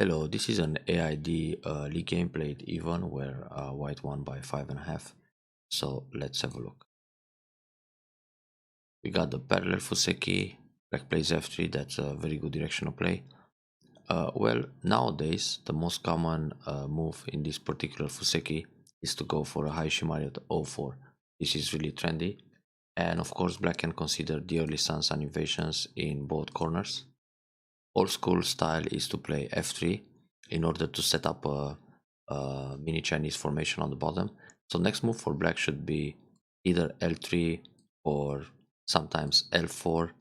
Hello, this is an AID league game played even where white won by 5.5. So let's have a look. We got the parallel Fuseki, black plays f3, that's a very good directional play. Well, nowadays the most common move in this particular Fuseki is to go for a high Shimari at o4. This is really trendy. And of course black can consider the early Sun invasions in both corners. Old school style is to play f3 in order to set up a mini Chinese formation on the bottom. So next move for black should be either L3 or sometimes L4.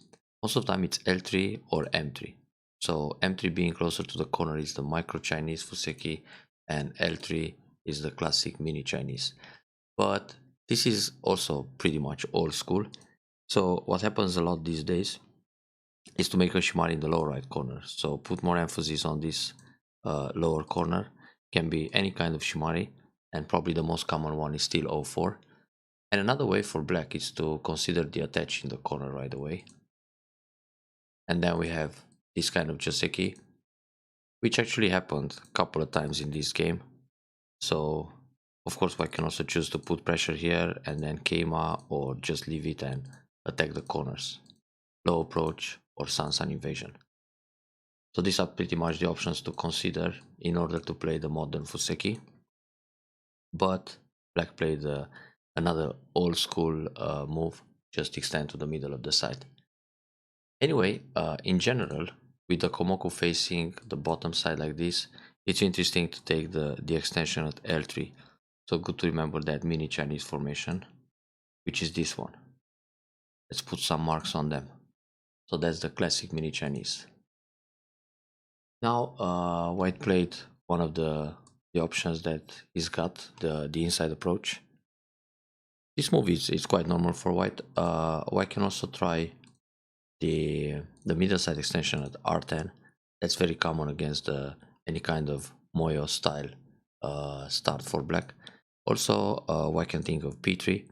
Most of the time it's L3 or M3. So M3 being closer to the corner is the micro Chinese Fuseki, and L3 is the classic mini Chinese. But this is also pretty much old school. So what happens a lot these days is to make a shimari in the lower right corner. So put more emphasis on this lower corner. Can be any kind of shimari, and probably the most common one is still o4. And another way for black is to consider the attach in the corner right away. And then we have this kind of joseki, which actually happened a couple of times in this game. So of course white can also choose to put pressure here and then keima, or just leave it and attack the corners. Low approach or Sun invasion. So these are pretty much the options to consider in order to play the modern Fuseki. But black played another old school move, just extend to the middle of the side. Anyway, in general, with the Komoku facing the bottom side like this, it's interesting to take the extension at L3. So good to remember that mini Chinese formation, which is this one. Let's put some marks on them. So that's the classic mini Chinese. Now white played one of the options that he's got, the inside approach. This move is quite normal for white. White can also try the middle side extension at R10. That's very common against any kind of Moyo style start for black. Also white can think of P3,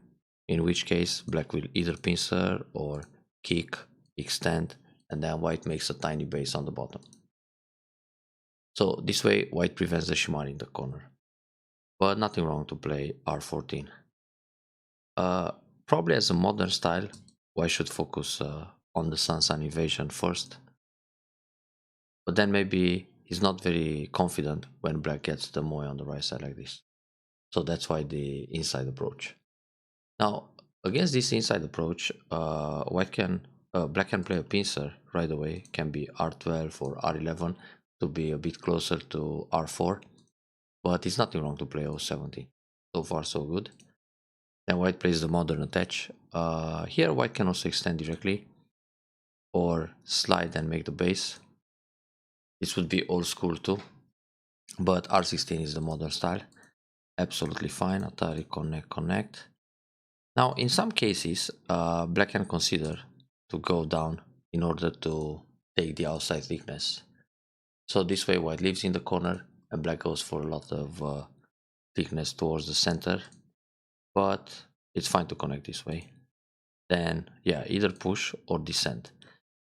in which case black will either pincer or kick, extend, and then white makes a tiny base on the bottom. So this way white prevents the shimari in the corner. But nothing wrong to play R14. Probably as a modern style, white should focus on the Sun invasion first. But then maybe he's not very confident when black gets the Moe on the right side like this. So that's why the inside approach. Now, against this inside approach, black can play a pincer right away. Can be R12 or R11 to be a bit closer to R4. But it's nothing wrong to play O17. So far so good. Then white plays the modern attach. Here white can also extend directly or slide and make the base. This would be old school too, but R16 is the modern style. Absolutely fine. Atari connect. Now in some cases black can consider to go down in order to take the outside thickness. So this way white leaves in the corner and black goes for a lot of thickness towards the center, but it's fine to connect this way. Then yeah, either push or descend.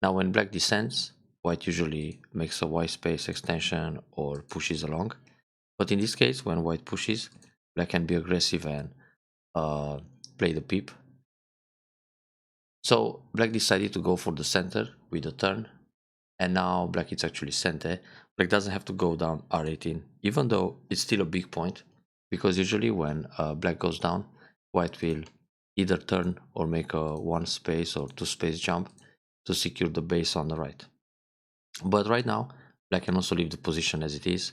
Now when black descends, white usually makes a white space extension or pushes along. But in this case, when white pushes, black can be aggressive and play the peep. So black decided to go for the center with the turn, and now black is actually center. Black doesn't have to go down R18, even though it's still a big point, because usually when black goes down, white will either turn or make a one space or two space jump to secure the base on the right. But right now black can also leave the position as it is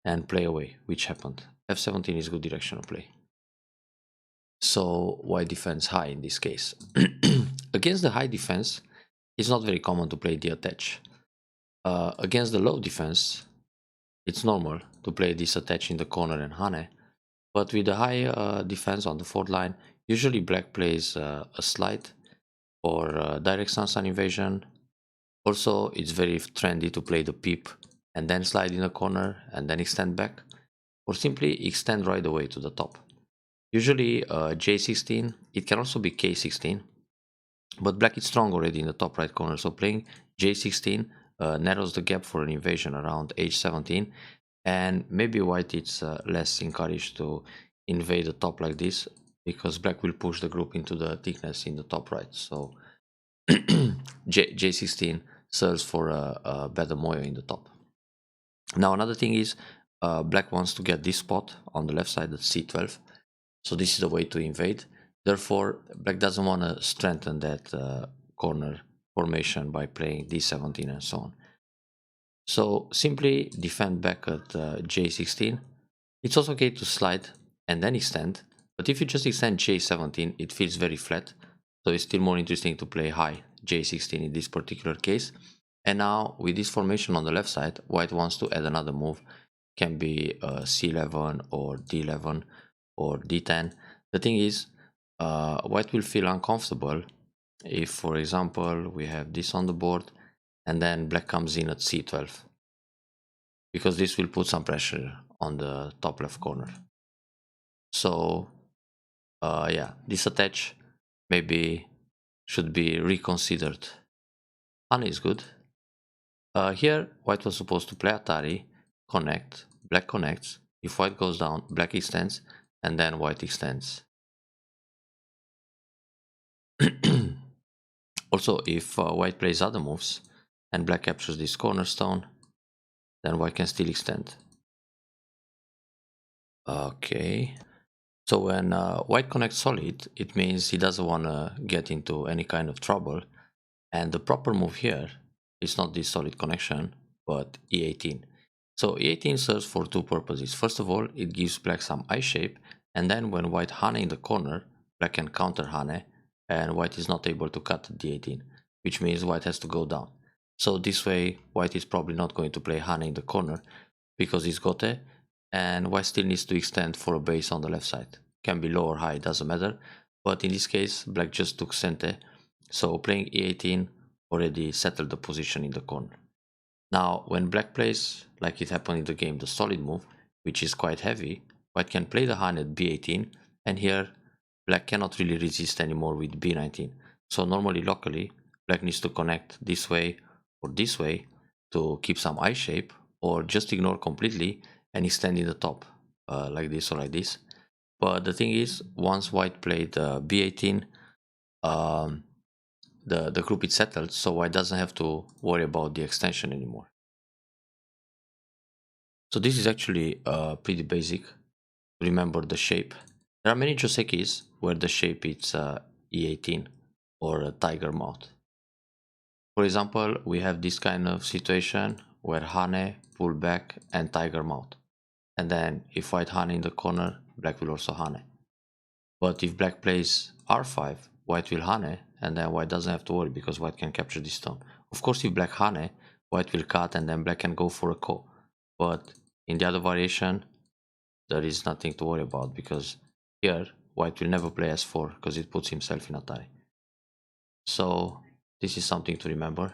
and play away, which happened. F17 is good directional play. So white defends high in this case. Against the high defense, it's not very common to play the attach. Against the low defense, it's normal to play this attach in the corner and hane. But with the high defense on the fourth line, usually black plays a slide or direct Sun invasion. Also, it's very trendy to play the peep and then slide in the corner and then extend back, or simply extend right away to the top. Usually J16, it can also be K16, but black is strong already in the top right corner, so playing J16 narrows the gap for an invasion around h17, and maybe white is less encouraged to invade the top like this, because black will push the group into the thickness in the top right. So J16 serves for a better moyo in the top. Now another thing is, black wants to get this spot on the left side at c12, so this is the way to invade. Therefore black doesn't want to strengthen that corner formation by playing d17 and so on. So simply defend back at j16. It's also okay to slide and then extend, but if you just extend j17 it feels very flat, so it's still more interesting to play high j16 in this particular case. And now with this formation on the left side, white wants to add another move. Can be c11 or d11 or d10. The thing is, white will feel uncomfortable if, for example, we have this on the board and then black comes in at c12, because this will put some pressure on the top left corner. So yeah, this attach maybe should be reconsidered. Hane is good. Here white was supposed to play Atari, connect, black connects. If white goes down, black extends, and then white extends. Also, if white plays other moves and black captures this cornerstone, then white can still extend. Okay. So when white connects solid, it means he doesn't want to get into any kind of trouble. And the proper move here is not this solid connection, but e18. So e18 serves for two purposes. First of all, it gives black some I shape, and then when white Hane in the corner, black can counter Hane, and white is not able to cut d18, which means white has to go down. So this way, white is probably not going to play Hane in the corner, because he's gote, and white still needs to extend for a base on the left side. Can be low or high, doesn't matter, but in this case, black just took cente, so playing e18 already settled the position in the corner. Now, when black plays, like it happened in the game, the solid move, which is quite heavy, white can play the Hane at b18, and here black cannot really resist anymore with b19. So normally, locally, black needs to connect this way or this way to keep some I shape, or just ignore completely and extend in the top, like this or like this. But the thing is, once white played b18, the group is settled, so white doesn't have to worry about the extension anymore. So this is actually pretty basic. Remember the shape. There are many josekis where the shape is E18 or a tiger mouth. For example, we have this kind of situation where Hane, pull back, and tiger mouth. And then if white Hane in the corner, black will also Hane. But if black plays R5, white will Hane, and then white doesn't have to worry because white can capture this stone. Of course, if black Hane, white will cut and then black can go for a ko. But in the other variation, there is nothing to worry about, because here white will never play s4 because it puts himself in Atari. So this is something to remember.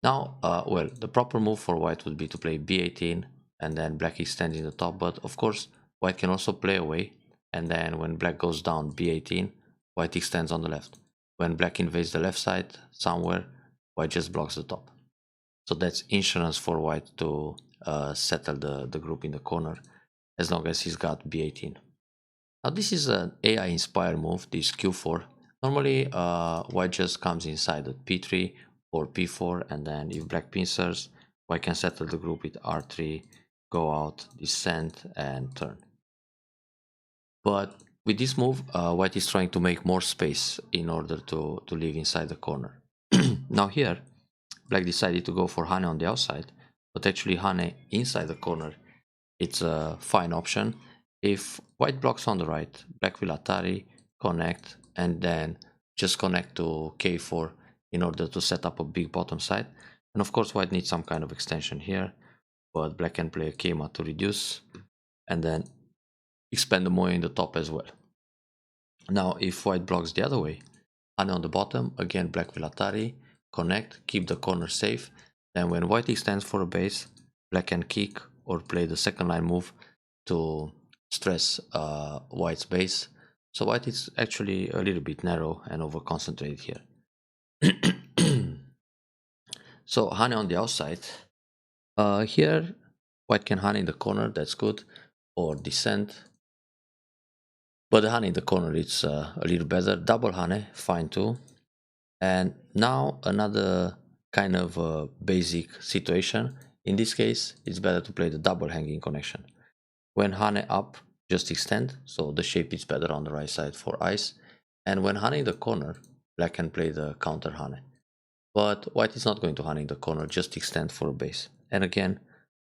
Now, well, the proper move for white would be to play b18 and then black extends in the top, but of course white can also play away, and then when black goes down b18, white extends on the left. When black invades the left side somewhere, white just blocks the top. So that's insurance for white to settle the group in the corner, as long as he's got b18. Now this is an AI inspired move, this q4. Normally white just comes inside at p3 or p4, and then if black pincers, white can settle the group with r3, go out, descend, and turn. But with this move, white is trying to make more space in order to live inside the corner. Now here, black decided to go for Hane on the outside, but actually Hane inside the corner, it's a fine option. If white blocks on the right, black will Atari, connect, and then just connect to k4 in order to set up a big bottom side. And of course white needs some kind of extension here, but black can play a Keima to reduce and then expand the moyo in the top as well. Now if white blocks the other way, Hane on the bottom, again black will Atari, connect, keep the corner safe. Then when white extends for a base, black can kick or play the second line move to stress white's base. So white is actually a little bit narrow and over concentrated here. So honey on the outside. Here, white can honey in the corner, that's good, or descend. But the honey in the corner is a little better. Double honey, fine too. And now another kind of basic situation. In this case, it's better to play the double hanging connection. When honey up, just extend, so the shape is better on the right side for ice. And when honey in the corner, black can play the counter honey. But white is not going to honey in the corner, just extend for a base. And again,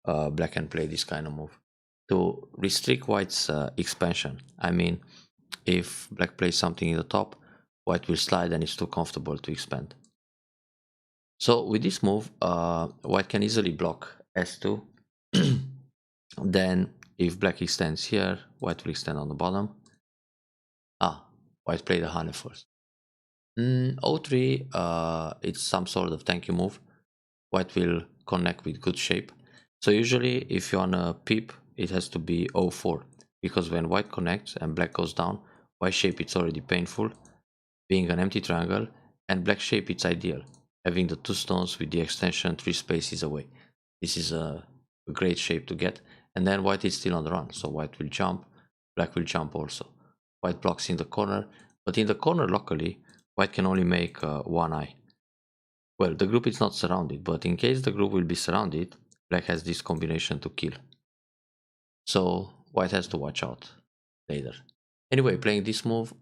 black can play this kind of move. To restrict white's expansion, I mean, if black plays something in the top, white will slide and it's too comfortable to expand. So with this move, white can easily block S2. Then if black extends here, white will extend on the bottom. White played the honey first. O3, it's some sort of thank you move. White will connect with good shape. So usually if you want a peep, it has to be O4, because when white connects and black goes down, white shape it's already painful, being an empty triangle, and black shape it's ideal, having the two stones with the extension 3 spaces away. This is a great shape to get, and then white is still on the run, so white will jump, black will jump also. White blocks in the corner, but in the corner locally, white can only make one eye. Well, the group is not surrounded, but in case the group will be surrounded, black has this combination to kill. So white has to watch out later. Anyway, playing this move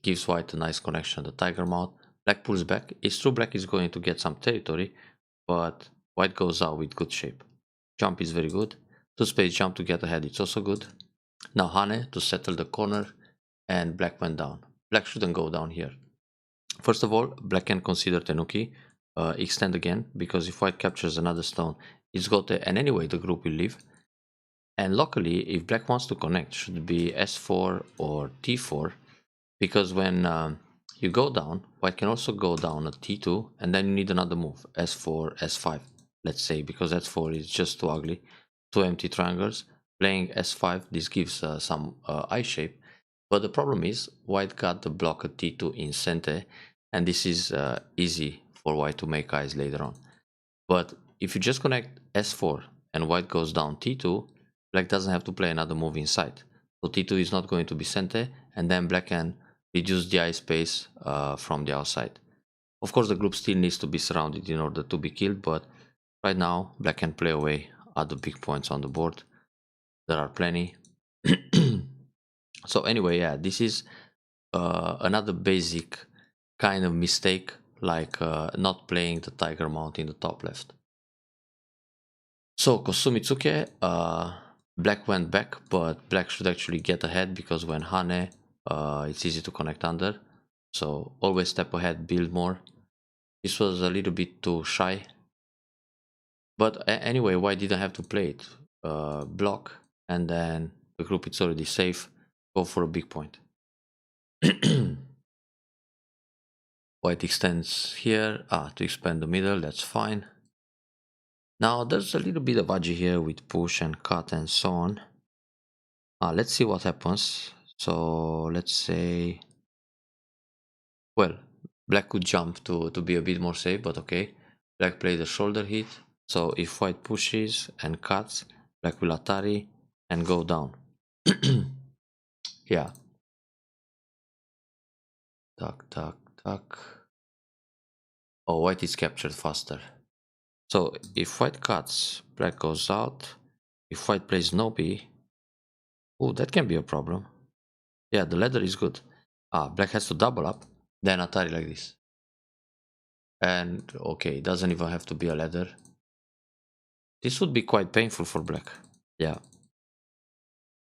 gives white a nice connection, the tiger mouth. Black pulls back. It's true black is going to get some territory, but white goes out with good shape. Jump is very good. 2 space jump to get ahead, it's also good. Now Hane to settle the corner, and black went down. Black shouldn't go down here. First of all, black can consider Tenuki, extend again, because if white captures another stone, it's got a, and anyway the group will leave. And luckily, if black wants to connect, should be S4 or T4, because when you go down, white can also go down at T2, and then you need another move, S4, S5, let's say, because S4 is just too ugly, two empty triangles. Playing S5, this gives some eye shape, but the problem is white got the block at T2 in Sente, and this is easy for white to make eyes later on. But if you just connect S4 and white goes down T2, black doesn't have to play another move inside. So T2 is not going to be Sente, and then black can reduce the eye space from the outside. Of course, the group still needs to be surrounded in order to be killed, but right now black can play away at the big points on the board. There are plenty. So anyway, yeah, this is another basic kind of mistake, like not playing the tiger mount in the top left. So Kosumitsuke, black went back, but black should actually get ahead, because when Hane, it's easy to connect under. So always step ahead, build more. This was a little bit too shy. But anyway, white didn't have to play it. Block, and then the group is already safe. Go for a big point. White extends here to expand the middle, that's fine. Now there's a little bit of agi here with push and cut and so on. Let's see what happens. So let's say, well, black could jump to be a bit more safe, but okay. Black played a shoulder hit, so if white pushes and cuts, black will Atari and go down. Yeah. Tuck, tuck, tuck. Oh, white is captured faster. So if white cuts, black goes out. If white plays Nobi, oh, that can be a problem. Yeah, the ladder is good. Black has to double up, then Atari like this. And okay, it doesn't even have to be a ladder. This would be quite painful for black. Yeah.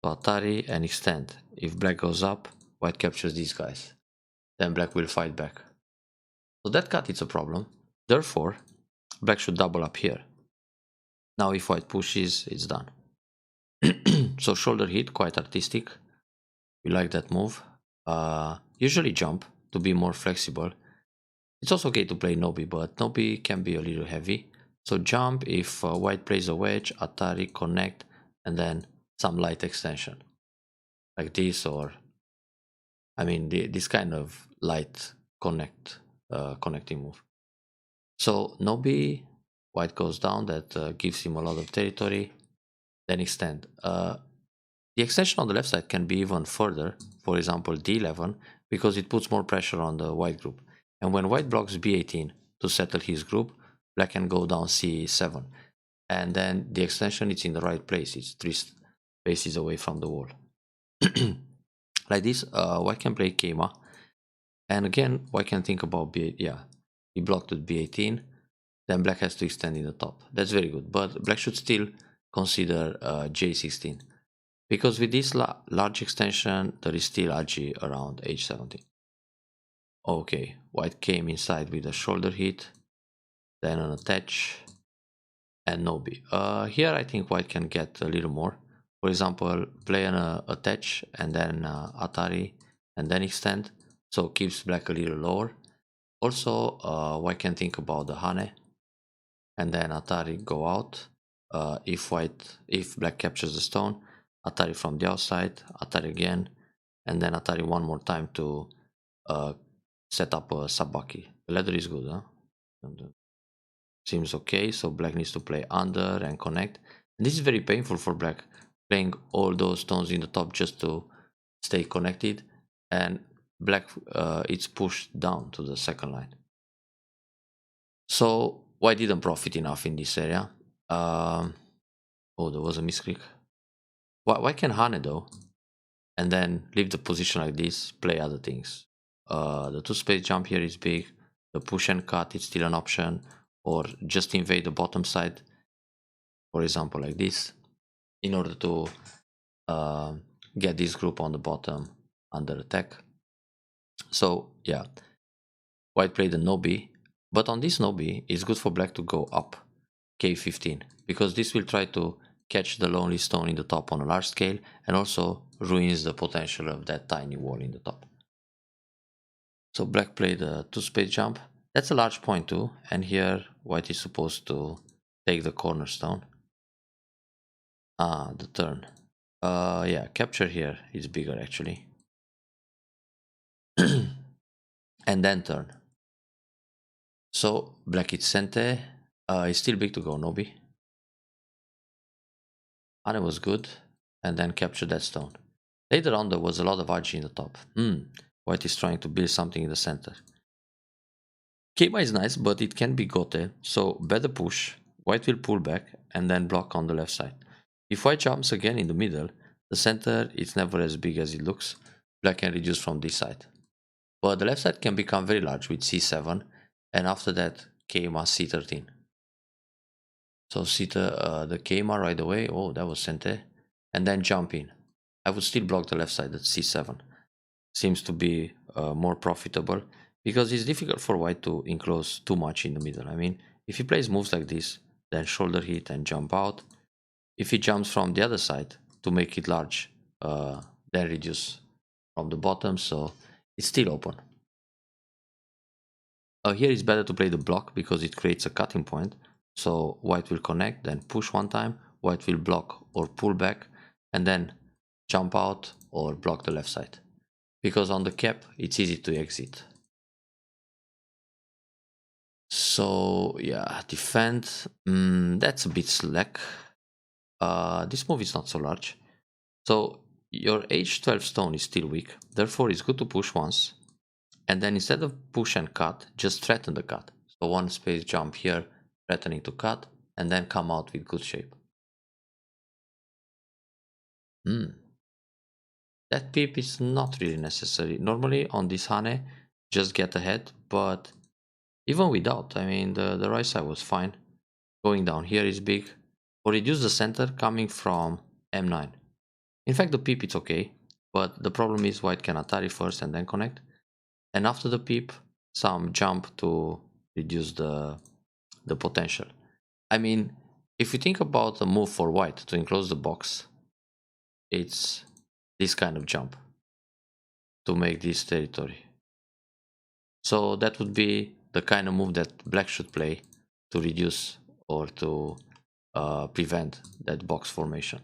So Atari and extend. If black goes up, white captures these guys. Then black will fight back. So that cut is a problem. Therefore, black should double up here. Now if white pushes, it's done. So shoulder hit, quite artistic. We like that move. Usually jump to be more flexible. It's also okay to play Nobi, but Nobi can be a little heavy. So jump if white plays a wedge, Atari, connect, and then some light extension. Like this, or I mean this kind of light connecting move. So Nobi, white goes down, that gives him a lot of territory. Then extend. The extension on the left side can be even further, for example d11, because it puts more pressure on the white group. And when white blocks b18 to settle his group, black can go down c7. And then the extension is in the right place, it's 3 spaces away from the wall. Like this, white can play Keima. And again, white can think about b8, yeah, he blocked at b18, then black has to extend in the top. That's very good, but black should still consider j16. Because with this large extension, there is still Ag around h17. Okay, white came inside with a shoulder hit, then an attach, and no B. Here I think white can get a little more. For example, play an attach, and then Atari, and then extend, so keeps black a little lower. Also, white can think about the Hane, and then Atari go out. If black captures the stone, Atari from the outside, Atari again, and then Atari one more time to uh, set up a Sabaki. The ladder is good, huh? Seems okay, so black needs to play under and connect. And this is very painful for black, playing all those stones in the top just to stay connected, and black it's pushed down to the second line. So white didn't profit enough in this area. Oh, there was a misclick. Why can Hane though? And then leave the position like this, play other things. The two space jump here is big. The push and cut is still an option, or just invade the bottom side, for example like this, in order to uh, get this group on the bottom under attack. So yeah, white played a Nobi, but on this Nobi it's good for black to go up k15, because this will try to catch the lonely stone in the top on a large scale, and also ruins the potential of that tiny wall in the top. So black played a 2-space jump. That's a large point too, and here white is supposed to take the cornerstone. The turn. Yeah, capture here is bigger actually. And then turn. So black hits Sente. It's still big to go Nobi. Ane was good, and then capture that stone. Later on there was a lot of Ag in the top. White is trying to build something in the center. Keima is nice, but it can be Gote, so better push. White will pull back and then block on the left side. If white jumps again in the middle, the center is never as big as it looks. Black can reduce from this side. But the left side can become very large with c7, and after that Keima c13. So the Keima right away, oh that was Sente, and then jump in. I would still block the left side at c7. Seems to be more profitable, because it's difficult for white to enclose too much in the middle. I mean, if he plays moves like this, then shoulder hit and jump out, if he jumps from the other side to make it large, then reduce from the bottom, so it's still open. Here it's better to play the block because it creates a cutting point. So white will connect, then push one time, white will block or pull back, and then jump out or block the left side. Because on the cap, it's easy to exit. So yeah, defend, that's a bit slack. This move is not so large. So your h12 stone is still weak, therefore it's good to push once, and then instead of push and cut, just threaten the cut. So 1-space jump here, threatening to cut, and then come out with good shape. That peep is not really necessary. Normally on this Hane, just get ahead, but even without, I mean, the right side was fine. Going down here is big. Or reduce the center coming from m9. In fact, the peep it's okay, but the problem is white can Atari first and then connect. And after the peep, some jump to reduce the potential. I mean, if you think about a move for white to enclose the box, it's this kind of jump to make this territory. So that would be the kind of move that black should play to reduce or to prevent that box formation.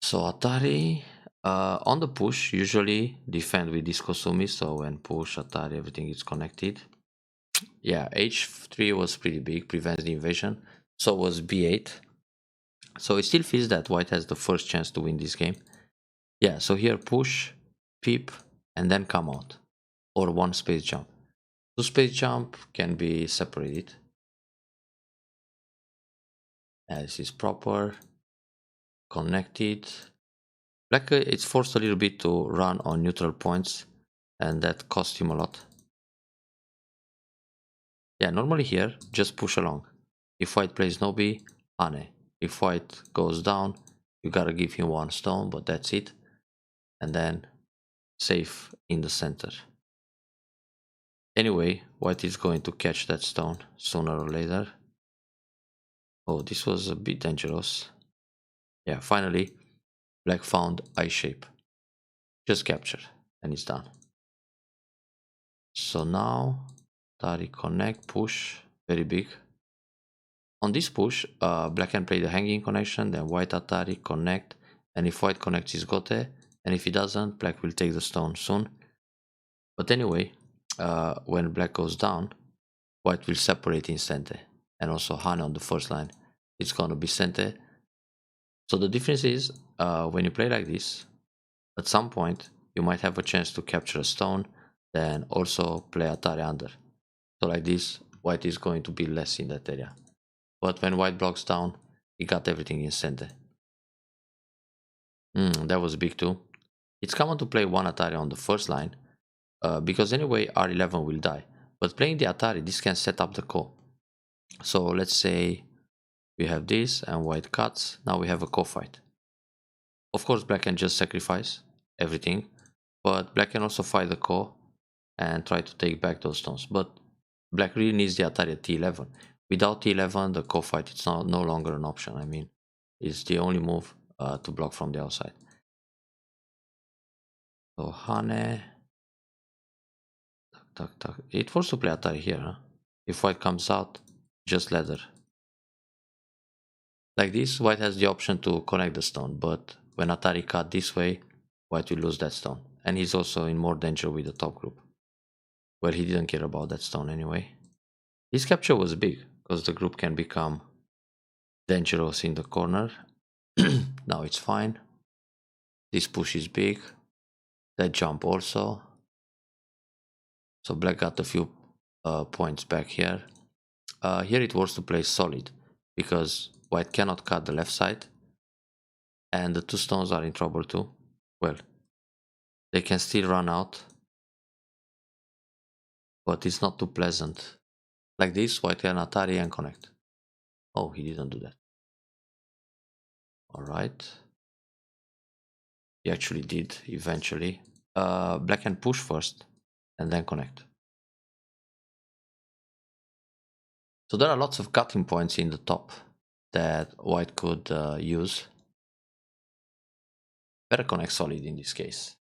So Atari, on the push, usually defend with Disco Sumi, so when push Atari everything is connected. Yeah, h3 was pretty big, prevents the invasion. So was b8. So it still feels that white has the first chance to win this game. Yeah, so here push, peep, and then come out. Or one space jump. Two space jump can be separated. This is proper. Connected. Black, it's forced a little bit to run on neutral points, and that cost him a lot. Yeah, normally here, just push along. If white plays no B, Hane. If white goes down, you gotta give him one stone, but that's it. And then safe in the center. Anyway, white is going to catch that stone sooner or later. Oh, this was a bit dangerous. Yeah, finally, black found I shape. Just capture, and it's done. So now, Tari connect, push, very big. On this push, black can play the hanging connection, then white Atari connect, and if white connects his Gote, and if he doesn't, black will take the stone soon. But anyway, when black goes down, white will separate Incente, and also Hane on the first line. It's gonna be Sente. So the difference is, when you play like this, at some point, you might have a chance to capture a stone, then also play Atari under. So like this, white is going to be less in that area. But when white blocks down, he got everything in center. That was big too. It's common to play one Atari on the first line, because anyway R11 will die. But playing the Atari, this can set up the ko. So let's say we have this and white cuts, now we have a ko fight. Of course black can just sacrifice everything, but black can also fight the ko and try to take back those stones. But black really needs the Atari at T11. Without T11, the ko fight it's no longer an option. I mean, it's the only move to block from the outside. So Hane, tak. It forced to play Atari here, huh? If white comes out, just ladder. Like this, white has the option to connect the stone, but when Atari cut this way, white will lose that stone. And he's also in more danger with the top group. Well, he didn't care about that stone anyway. This capture was big, because the group can become dangerous in the corner. Now it's fine. This push is big. That jump also. So black got a few points back here. Here it was to play solid, because white cannot cut the left side. And the two stones are in trouble too. Well, they can still run out, but it's not too pleasant. Like this, white can Atari and connect. Oh, he didn't do that. Alright. He actually did, eventually. Black can push first, and then connect. So there are lots of cutting points in the top that white could use. Better connect solid in this case.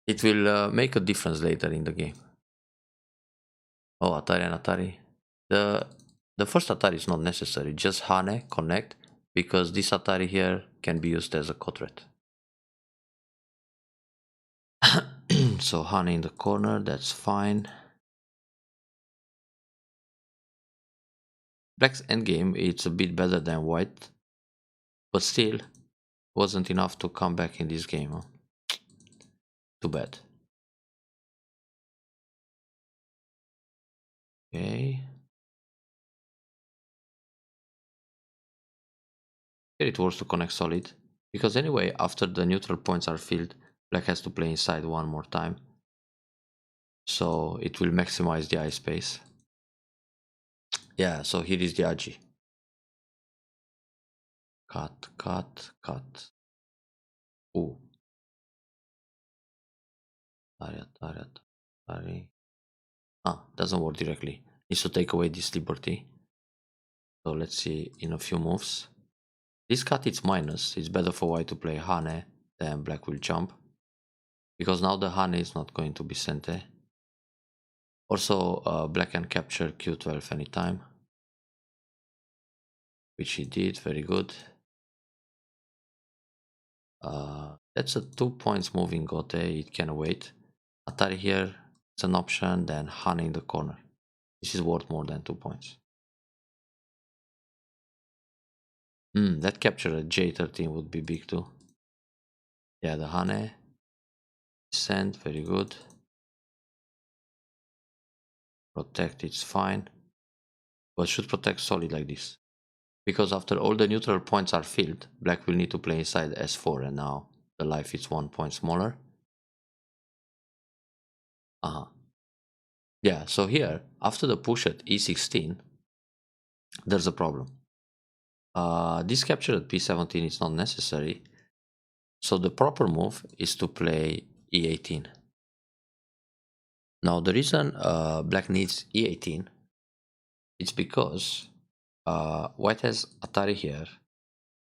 It will make a difference later in the game. Oh, Atari and Atari. The first Atari is not necessary, just Hane, connect, because this Atari here can be used as a co-threat. So Hane in the corner, that's fine. Black's endgame, it's a bit better than white, but still wasn't enough to come back in this game. Huh? Too bad. Okay. Here it works to connect solid, because anyway, after the neutral points are filled, black has to play inside one more time. So it will maximize the eye space. Yeah, so here is the Aji. Cut. Ooh. Tari. Ah, doesn't work directly. Needs to take away this liberty. So let's see in a few moves. This cut it's minus. It's better for white to play Hane, then black will jump. Because now the Hane is not going to be Sente. Also, black can capture Q12 anytime. Which he did, very good. That's a 2 points moving Gote, it can wait. Atari here, it's an option, then Hane in the corner. This is worth more than 2 points. That capture at J13 would be big too. Yeah, the Hane. Send, very good. Protect, it's fine. But should protect solid like this. Because after all the neutral points are filled, black will need to play inside S4, and now the life is 1 point smaller. Yeah, so here, after the push at E16, there's a problem. This capture at P17 is not necessary. So the proper move is to play E18. Now the reason black needs E18 is because white has Atari here,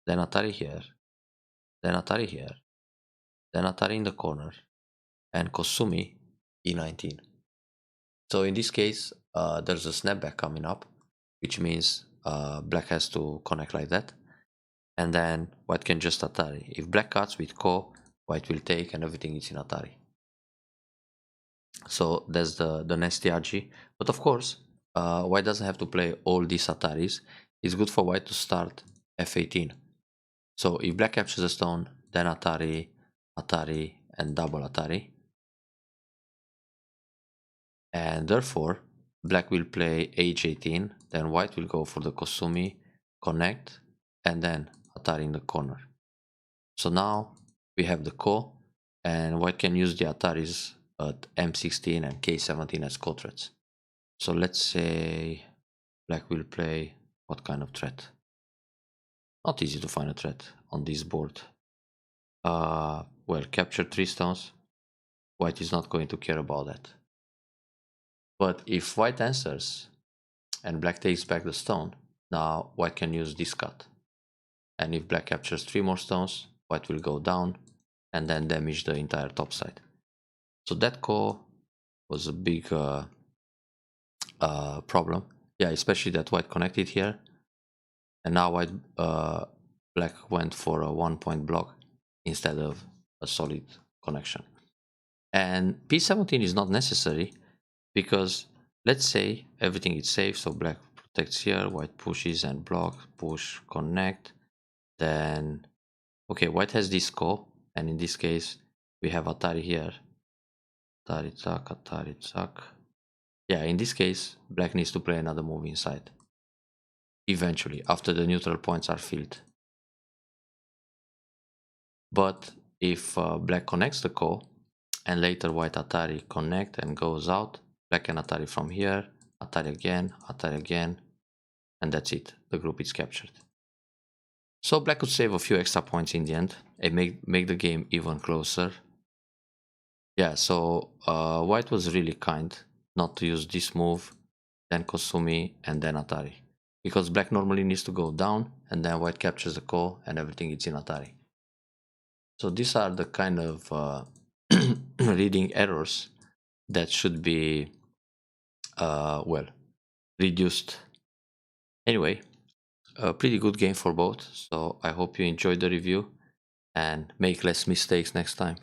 then Atari here, then Atari here, then Atari in the corner, and Kosumi E19. So in this case, there's a snapback coming up, which means black has to connect like that. And then white can just Atari. If black cuts with Ko, white will take and everything is in Atari. So that's the nasty RG. But of course, white doesn't have to play all these Ataris. It's good for white to start F18. So if black captures a stone, then Atari, Atari, and double Atari. And therefore, black will play H18, then white will go for the Kosumi, connect, and then Atari in the corner. So now we have the Ko, and white can use the Ataris at M16 and K17 as Ko threats. So let's say black will play what kind of threat? Not easy to find a threat on this board. Well, capture 3 stones. White is not going to care about that. But if white answers and black takes back the stone, now white can use this cut. And if black captures 3 more stones, white will go down and then damage the entire top side. So that Ko was a big problem. Yeah, especially that white connected here. And now white black went for a 1 point block instead of a solid connection. And P17 is not necessary because let's say everything is safe, so black protects here, white pushes and block, push, connect. Then okay, white has this Ko, and in this case we have Atari here. Atari Zak, Atari Zak. Yeah, in this case black needs to play another move inside. Eventually, after the neutral points are filled. But if black connects the Ko, and later white Atari connect and goes out, black can Atari from here, Atari again, and that's it. The group is captured. So black could save a few extra points in the end and make the game even closer. Yeah, so white was really kind not to use this move, then Kosumi, and then Atari. Because black normally needs to go down, and then white captures the Ko, and everything is in Atari. So these are the kind of reading errors that should be, well, reduced. Anyway, a pretty good game for both, so I hope you enjoyed the review and make less mistakes next time.